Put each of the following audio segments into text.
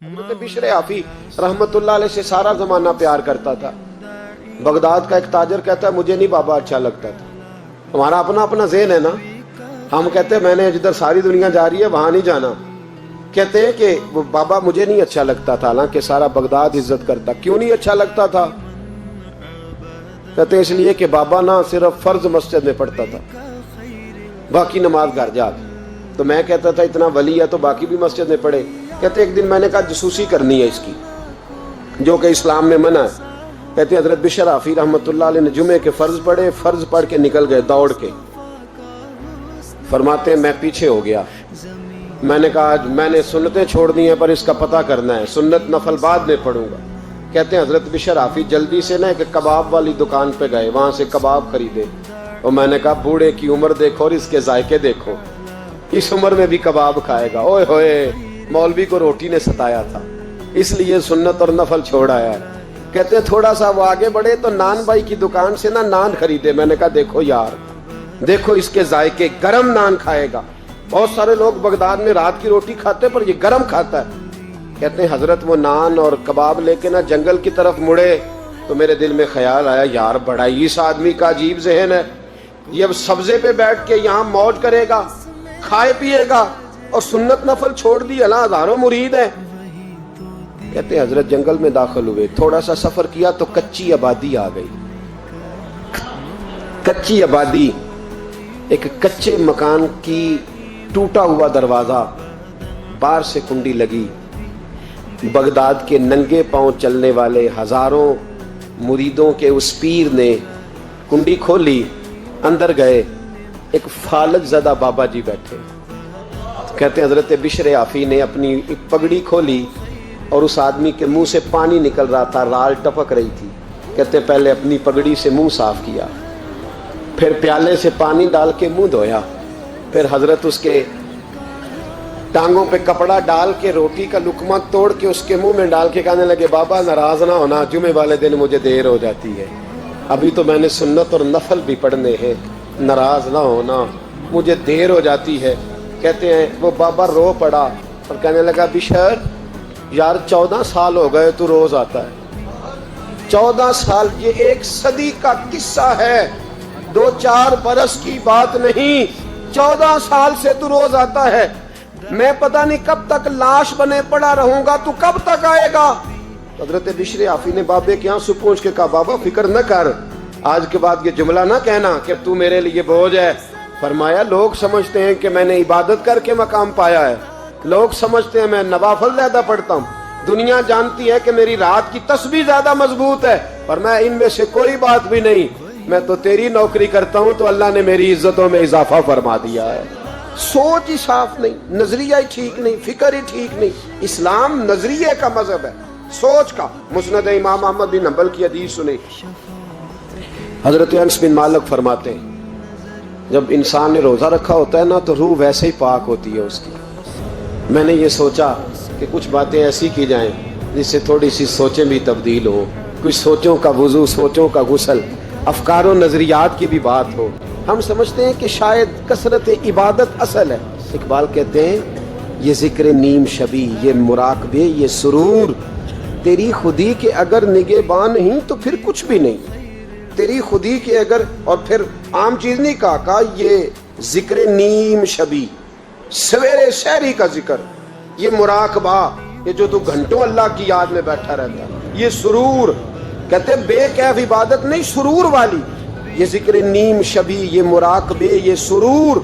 حضرت بشر آفی رحمتullah علیہ سے سارا زمانہ پیار کرتا تھا۔ بغداد کا ایک تاجر کہتا ہے مجھے نہیں بابا اچھا لگتا تھا۔ ہمارا اپنا اپنا ذہن ہے نا، ہم کہتے ہیں میں نے جدھر ساری دنیا جا رہی ہے وہاں نہیں جانا، کہتے ہیں کہ وہ بابا مجھے نہیں اچھا لگتا تھا، حالانکہ سارا بغداد عزت کرتا۔ کیوں نہیں اچھا لگتا تھا؟ کہتے ہیں اس لیے کہ بابا نہ صرف فرض مسجد میں پڑھتا تھا، باقی نماز گھر جا کے۔ تو میں کہتا تھا اتنا ولی ہے تو باقی بھی مسجد میں پڑھے۔ کہتے ایک دن میں نے کہا جسوسی کرنی ہے اس کی، جو کہ اسلام میں منع ہے۔ کہتے ہیں حضرت بشر آفی رحمتullah علیہ نے جمعے کے فرض پڑھے، فرض پڑھ کے نکل گئے دوڑ کے۔ فرماتے ہیں میں پیچھے ہو گیا، میں نے کہا میں نے سنتیں چھوڑ دی ہیں پر اس کا پتہ کرنا ہے، سنت نفل بعد میں پڑھوں گا۔ کہتے ہیں حضرت بشر آفی جلدی سے نا ایک کباب والی دکان پہ گئے، وہاں سے کباب خریدے، اور میں نے کہا بوڑھے کی عمر دیکھو اور اس کے ذائقے دیکھو، اس عمر میں بھی کباب کھائے گا۔ اوئے ہوئے، مولوی کو روٹی نے ستایا تھا، اس لیے سنت اور نفل چھوڑ آیا ہے۔ کہتے ہیں تھوڑا سا وہ آگے بڑھے تو نان بھائی کی دکان سے نا نان خریدے۔ میں نے کہا دیکھو یار، دیکھو اس کے ذائقے، گرم نان کھائے گا۔ بہت سارے لوگ بغداد میں رات کی روٹی کھاتے پر یہ گرم کھاتا ہے۔ کہتے ہیں حضرت وہ نان اور کباب لے کے نا جنگل کی طرف مڑے تو میرے دل میں خیال آیا یار بڑا ہی اس آدمی کا عجیب ذہن ہے، یہ اب سبزے پہ بیٹھ کے یہاں موج کرے گا، کھائے پیے گا، اور سنت نفل چھوڑ دی، اللہ ہزاروں مرید ہیں۔ کہتے ہیں حضرت جنگل میں داخل ہوئے، تھوڑا سا سفر کیا تو کچی آبادی آ گئی۔ کچی آبادی، ایک کچے مکان کی ٹوٹا ہوا دروازہ، باہر سے کنڈی لگی۔ بغداد کے ننگے پاؤں چلنے والے ہزاروں مریدوں کے اس پیر نے کنڈی کھولی، اندر گئے، ایک فالج زدہ بابا جی بیٹھے۔ کہتے ہیں حضرت بشر آفی نے اپنی ایک پگڑی کھولی اور اس آدمی کے منہ سے پانی نکل رہا تھا، رال ٹپک رہی تھی۔ کہتے پہلے اپنی پگڑی سے منہ صاف کیا، پھر پیالے سے پانی ڈال کے منہ دھویا، پھر حضرت اس کے ٹانگوں پہ کپڑا ڈال کے روٹی کا لقمہ توڑ کے اس کے منہ میں ڈال کے کہنے لگے بابا ناراض نہ ہونا، جمعے والے دن مجھے دیر ہو جاتی ہے، ابھی تو میں نے سنت اور نفل بھی پڑھنے ہیں، ناراض نہ ہونا، مجھے دیر ہو جاتی ہے۔ کہتے ہیں وہ بابا رو پڑا اور کہنے لگا بشر یار 14 سال ہو گئے تو روز آتا ہے، 14 سال، یہ ایک صدی کا قصہ ہے، 2-4 برس کی بات نہیں، 14 سال سے تو روز آتا ہے، میں پتہ نہیں کب تک لاش بنے پڑا رہوں گا، تو کب تک آئے گا؟ حضرت بشر آفی نے بابے کے یہاں سے پوچھ کے کہا بابا فکر نہ کر، آج کے بعد یہ جملہ نہ کہنا کہ تو میرے لیے بوجھ ہے۔ فرمایا لوگ سمجھتے ہیں کہ میں نے عبادت کر کے مقام پایا ہے، لوگ سمجھتے ہیں میں نوافل زیادہ پڑھتا ہوں، دنیا جانتی ہے کہ میری رات کی تسبیح زیادہ مضبوط ہے، پر میں ان میں سے کوئی بات بھی نہیں، میں تو تیری نوکری کرتا ہوں تو اللہ نے میری عزتوں میں اضافہ فرما دیا ہے۔ سوچ ہی صاف نہیں، نظریہ ہی ٹھیک نہیں، فکر ہی ٹھیک نہیں۔ اسلام نظریے کا مذہب ہے، سوچ کا۔ مسند امام احمد بن حنبل کی حدیث سنیں، حضرت انس بن مالک فرماتے ہیں جب انسان نے روزہ رکھا ہوتا ہے نا تو روح ویسے ہی پاک ہوتی ہے اس کی۔ میں نے یہ سوچا کہ کچھ باتیں ایسی کی جائیں جس سے تھوڑی سی سوچیں بھی تبدیل ہو، کچھ سوچوں کا وضو، سوچوں کا غسل، افکار و نظریات کی بھی بات ہو۔ ہم سمجھتے ہیں کہ شاید کثرت عبادت اصل ہے۔ اقبال کہتے ہیں یہ ذکر نیم شبی، یہ مراقبے، یہ سرور، تیری خودی کے اگر نگہباں نہیں تو پھر کچھ بھی نہیں، تیری خودی کے اگر، اور پھر عام چیز نہیں کہا یہ ذکر نیم شبی، سویرے سحری کا ذکر، یہ مراقبہ، یہ جو تو گھنٹوں اللہ کی یاد میں بیٹھا رہتا ہے، یہ سرور، کہتے بے کیف عبادت نہیں، سرور والی، یہ ذکر نیم شبی، یہ مراقبے، یہ سرور،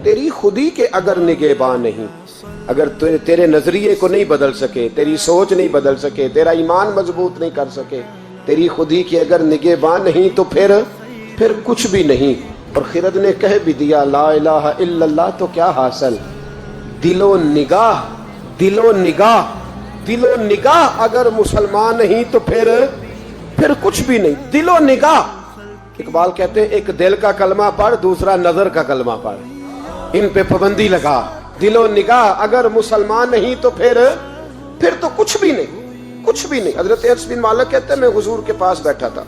تیری خودی کے اگر نگہباں نہیں، اگر تیرے نظریے کو نہیں بدل سکے، تیری سوچ نہیں بدل سکے، تیرا ایمان مضبوط نہیں کر سکے، تیری خودی کی اگر نگہباں نہیں تو پھر کچھ بھی نہیں۔ اور خرد نے کہہ بھی دیا لا الہ الا اللہ تو کیا حاصل، دل و نگاہ، دل و نگاہ، دل و نگاہ اگر مسلمان نہیں تو پھر کچھ بھی نہیں، دل و نگاہ۔ اقبال کہتے ہیں ایک دل کا کلمہ پڑھ، دوسرا نظر کا کلمہ پڑھ، ان پہ پابندی لگا۔ دل و نگاہ اگر مسلمان نہیں تو پھر تو کچھ بھی نہیں، کچھ بھی نہیں۔ حضرت انس بن مالک کہتے ہیں میں حضور کے پاس بیٹھا تھا،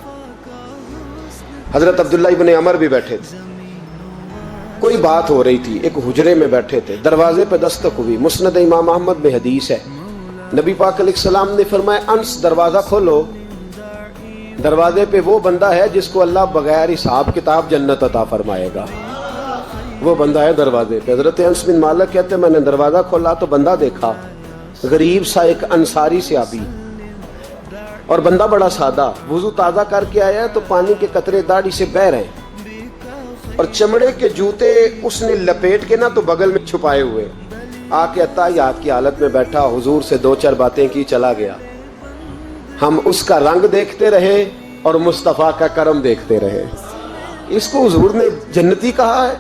حضرت عبداللہ ابن عمر بھی بیٹھے تھے، کوئی بات ہو رہی تھی، ایک حجرے میں بیٹھے تھے، دروازے پہ دستک ہوئی، مسند امام احمد میں حدیث ہے، نبی پاک علیہ السلام نے فرمایا انس دروازہ کھولو، دروازے پہ وہ بندہ ہے جس کو اللہ بغیر حساب کتاب جنت عطا فرمائے گا، وہ بندہ ہے دروازے پہ۔ حضرت انس بن مالک کہتے ہیں میں نے دروازہ کھولا تو بندہ دیکھا، غریب سا ایک انصاری صحابی، اور بندہ بڑا سادہ، وضو تازہ کر کے آیا تو پانی کے قطرے داڑھی سے بہہ رہے، اور چمڑے کے جوتے اس نے لپیٹ کے نا تو بغل میں چھپائے ہوئے، آ کے عطیات کی حالت میں بیٹھا، حضور سے دو چار باتیں کی، چلا گیا۔ ہم اس کا رنگ دیکھتے رہے اور مصطفیٰ کا کرم دیکھتے رہے۔ اس کو حضور نے جنتی کہا ہے۔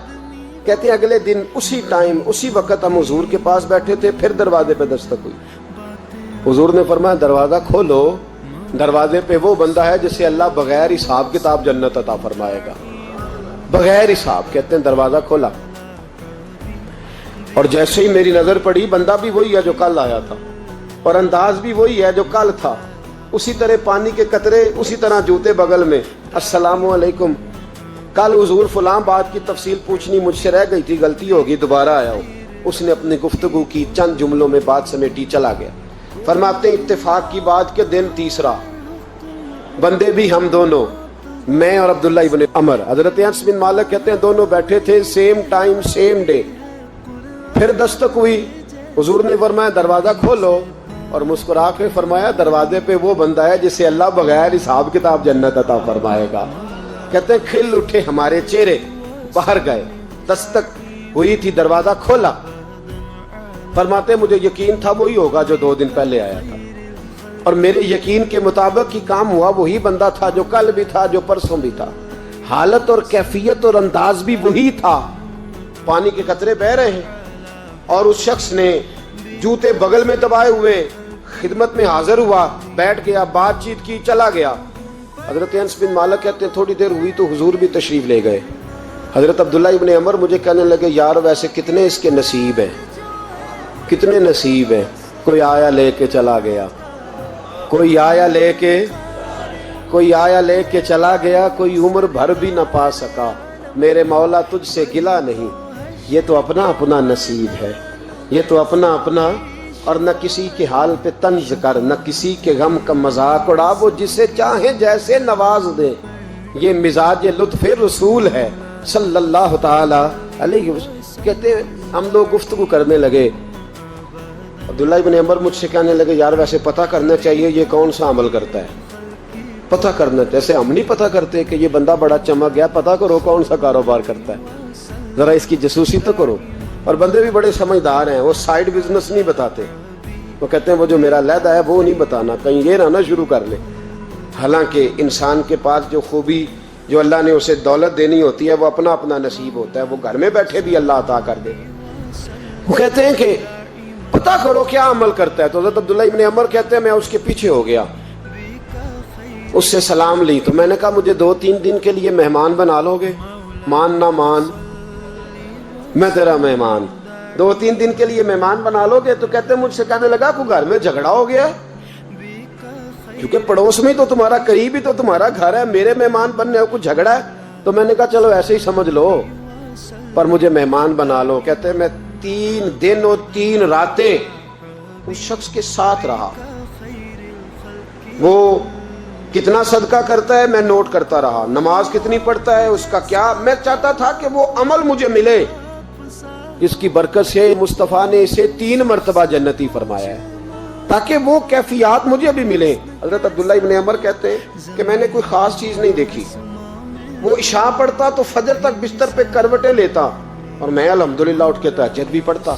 کہتے ہیں اگلے دن اسی ٹائم اسی وقت ہم حضور کے پاس بیٹھے تھے، پھر دروازے پہ دستک ہوئی، حضور نے فرمایا دروازہ کھولو، دروازے پہ وہ بندہ ہے جسے اللہ بغیر حساب کتاب جنت عطا فرمائے گا، بغیر حساب۔ کہتے ہیں دروازہ کھولا، اور جیسے ہی میری نظر پڑی بندہ بھی وہی ہے جو کل آیا تھا، اور انداز بھی وہی ہے جو کل تھا، اسی طرح پانی کے قطرے، اسی طرح جوتے بغل میں، السلام علیکم، کل حضور فلاں بات کی تفصیل پوچھنی مجھ سے رہ گئی تھی، غلطی ہوگی، دوبارہ آیا ہوں۔ اس نے اپنی گفتگو کی، چند جملوں میں بات سمیٹی، چلا گیا۔ فرماتے ہیں اتفاق کی بات کہ دن تیسرا، بندے بھی ہم دونوں، میں اور عبداللہ ابن عمر، حضرت انس بن مالک کہتے ہیں دونوں بیٹھے تھے، سیم ٹائم سیم ڈے۔ پھر دستک ہوئی، حضور نے فرمایا دروازہ کھولو، اور مسکرا کے فرمایا دروازے پہ وہ بندہ ہے جسے اللہ بغیر حساب کتاب جنت عطا فرمائے گا۔ کہتے ہیں کھل اٹھے ہمارے چہرے، باہر گئے، دستک ہوئی تھی، دروازہ کھولا۔ فرماتے مجھے یقین تھا وہی ہوگا جو 2 دن پہلے آیا تھا، اور میرے یقین کے مطابق ہی کام ہوا، وہی بندہ تھا جو کل بھی تھا، جو پرسوں بھی تھا، حالت اور کیفیت اور انداز بھی وہی تھا، پانی کے قطرے بہ رہے ہیں، اور اس شخص نے جوتے بغل میں دبائے ہوئے خدمت میں حاضر ہوا، بیٹھ گیا، بات چیت کی، چلا گیا۔ حضرت انس بن مالک کہتے ہیں تھوڑی دیر ہوئی تو حضور بھی تشریف لے گئے۔ حضرت عبداللہ ابن عمر مجھے کہنے لگے یار ویسے کتنے اس کے نصیب ہیں، کتنے نصیب ہیں، کوئی آیا لے کے چلا گیا، کوئی آیا لے کے چلا گیا، کوئی عمر بھر بھی نہ پا سکا، میرے مولا تجھ سے گلا نہیں، یہ تو اپنا اپنا نصیب ہے، یہ تو اپنا اپنا، اور نہ کسی کے حال پہ طنز کر، نہ کسی کے غم کا مذاق اڑا، وہ جسے چاہے جیسے نواز دے، یہ مزاج لطف رسول ہے صلی اللہ تعالی علیہ وسلم۔ کہتے ہیں ہم لوگ گفتگو کرنے لگے، عبداللہ ابن عمر مجھ سے کہنے لگے یار ویسے پتہ کرنا چاہیے یہ کون سا عمل کرتا ہے، پتہ کرنا، جیسے ہم نہیں پتہ کرتے کہ یہ بندہ بڑا چمک گیا، پتہ کرو کون سا کاروبار کرتا ہے، ذرا اس کی جاسوسی تو کرو۔ اور بندے بھی بڑے سمجھدار ہیں، وہ سائیڈ بزنس نہیں بتاتے، وہ کہتے ہیں وہ جو میرا علیحدہ ہے وہ نہیں بتانا، کہیں یہ نہ شروع کر لے۔ حالانکہ انسان کے پاس جو خوبی، جو اللہ نے اسے دولت دینی ہوتی ہے، وہ اپنا اپنا نصیب ہوتا ہے، وہ گھر میں بیٹھے بھی اللہ عطا کر دے۔ وہ کہتے ہیں کہ پتہ کرو کیا عمل کرتا ہے، تو حضرت عبداللہ ابن عمر کہتے ہیں میں اس کے پیچھے ہو گیا، اس سے سلام لی، تو میں نے کہا مجھے 2-3 دن کے لیے مہمان بنا لو گے، مان نہ مان میں تیرا مہمان، 2-3 دن کے لیے مہمان بنا لو گے؟ تو کہتے ہیں مجھ سے کہنے لگا کوئی گھر میں جھگڑا ہو گیا، کیونکہ پڑوس میں تو تمہارا قریب ہی تو تمہارا گھر ہے، میرے مہمان بننے کو کچھ جھگڑا ہے؟ تو میں نے کہا چلو ایسے ہی سمجھ لو، پر مجھے مہمان بنا لو۔ کہتے ہیں میں 3 دن اور 3 راتیں اس شخص کے ساتھ رہا، وہ کتنا صدقہ کرتا ہے میں نوٹ کرتا رہا، نماز کتنی پڑھتا ہے، اس کا کیا، میں چاہتا تھا کہ وہ عمل مجھے ملے، اس کی برکت سے مصطفیٰ نے اسے 3 مرتبہ جنتی فرمایا ہے تاکہ وہ کیفیات مجھے بھی ملیں۔ حضرت عبداللہ ابن عمر کہتے ہیں کہ میں نے کوئی خاص چیز نہیں دیکھی، وہ عشاء پڑھتا تو فجر تک بستر پہ کروٹیں لیتا، اور میں الحمدللہ اٹھ کے تہجد بھی پڑھتا،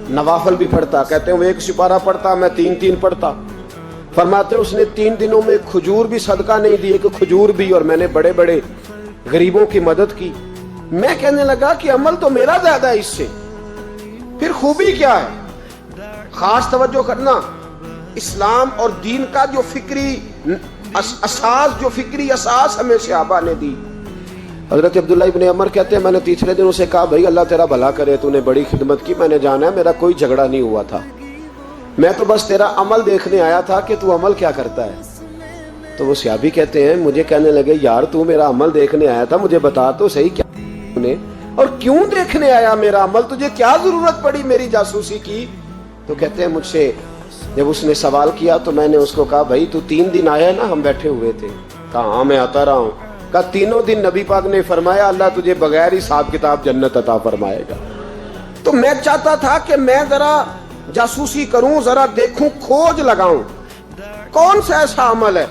نوافل بھی پڑھتا۔ کہتے ہیں وہ 1 سپارہ پڑھتا، میں 3 پڑھتا۔ فرماتے اس نے 3 دنوں میں کھجور بھی صدقہ نہیں دی، کہ کھجور بھی، اور میں نے بڑے بڑے غریبوں کی مدد کی۔ میں کہنے لگا کہ عمل تو میرا زیادہ ہے اس سے، پھر خوبی کیا ہے؟ خاص توجہ کرنا، اسلام اور دین کا جو فکری اساس ہمیں صحابہ نے دی۔ حضرت عبداللہ ابن عمر کہتے ہیں میں نے تیسرے دن اسے کہا بھائی اللہ تیرا بھلا کرے، تو نے بڑی خدمت کی، میں نے جانا ہے میرا کوئی جھگڑا نہیں ہوا تھا، میں تو بس تیرا عمل دیکھنے آیا تھا کہ تو عمل کیا کرتا ہے۔ تو وہ صحابی کہتے ہیں مجھے کہنے لگے یار تو میرا عمل دیکھنے آیا تھا، مجھے بتا تو صحیح کیا نے، اور کیوں دیکھنے آیا میرا عمل، تجھے کیا ضرورت پڑی میری جاسوسی کی؟ تو کہتے ہیں مجھ سے جب اس نے سوال کیا تو میں نے اس کو کہا بھائی تو 3 دن آیا نا ہم بیٹھے ہوئے تھے؟ کہا ہاں میں آتا رہا ہوں۔ کہا 3 دن نبی پاک نے فرمایا اللہ تجھے بغیر حساب کتاب جنت عطا فرمائے گا۔ تو میں چاہتا تھا کہ میں ذرا جاسوسی کروں، ذرا دیکھوں، کھوج لگاؤں کون سا ایسا عمل ہے،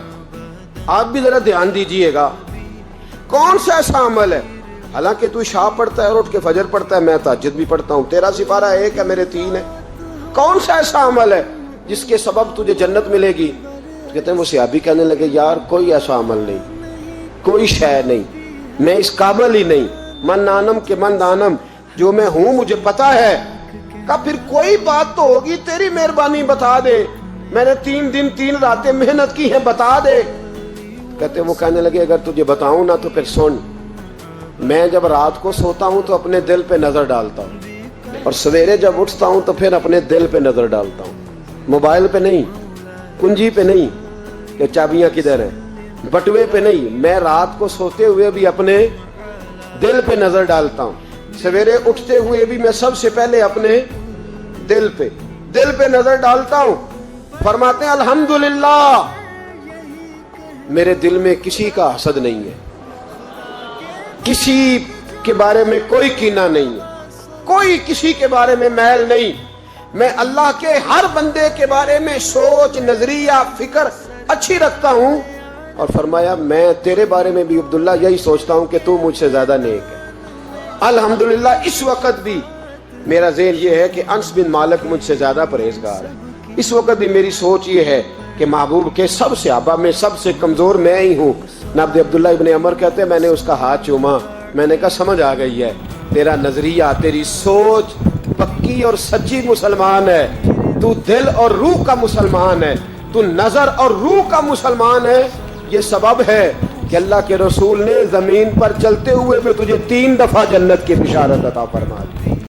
آپ بھی ذرا دھیان دیجئے گا، کون سا ایسا عمل ہے، حالانکہ تو عشاء پڑھتا ہے اور اٹھ کے فجر پڑھتا ہے، میں تہجد بھی پڑھتا ہوں، تیرا سپارہ 1 ہے میرے 3 ہے، کون سا ایسا عمل ہے جس کے سبب تجھے جنت ملے گی؟ کہتے ہیں وہ صحابی کہنے لگے یار کوئی ایسا عمل نہیں، کوئی شے نہیں، میں اس قابل ہی نہیں، من نانم کے من دانم، جو میں ہوں مجھے پتا ہے۔ کہا پھر کوئی بات تو ہوگی، تیری مہربانی بتا دے، میں نے 3 دن 3 راتیں محنت کی ہیں، بتا دے۔ کہتے ہیں وہ کہنے لگے اگر تجھے بتاؤں نا تو پھر سن، میں جب رات کو سوتا ہوں تو اپنے دل پہ نظر ڈالتا ہوں، اور سویرے جب اٹھتا ہوں تو پھر اپنے دل پہ نظر ڈالتا ہوں، موبائل پہ نہیں، کنجی پہ نہیں کہ چابیاں کدھر ہیں، بٹوے پہ نہیں، میں رات کو سوتے ہوئے بھی اپنے دل پہ نظر ڈالتا ہوں، سویرے اٹھتے ہوئے بھی میں سب سے پہلے اپنے دل پہ نظر ڈالتا ہوں۔ فرماتے ہیں الحمدللہ میرے دل میں کسی کا حسد نہیں ہے، کسی کے بارے میں کوئی کینہ نہیں ہے، کوئی کسی کے بارے میں میل نہیں، میں اللہ کے ہر بندے کے بارے میں سوچ، نظریہ، فکر اچھی رکھتا ہوں۔ اور فرمایا میں تیرے بارے میں بھی عبداللہ یہی سوچتا ہوں کہ تو مجھ سے زیادہ نیک ہے۔ الحمدللہ اس وقت بھی میرا ذہن یہ ہے کہ انس بن مالک مجھ سے زیادہ پرہیزگار ہے، اس وقت بھی میری سوچ یہ ہے کہ محبوب کے سب صحابہ میں سب سے کمزور میں ہی ہوں۔ نبی عبداللہ ابن عمر کہتے ہیں میں نے اس کا ہاتھ چوما، میں نے کہا سمجھ آ گئی ہے، تیرا نظریہ، تیری سوچ پکی اور سچی مسلمان ہے، تو دل اور روح کا مسلمان ہے، تو نظر اور روح کا مسلمان ہے۔ یہ سبب ہے کہ اللہ کے رسول نے زمین پر چلتے ہوئے بھی تجھے 3 دفعہ جنت کی بشارت عطا فرما دی۔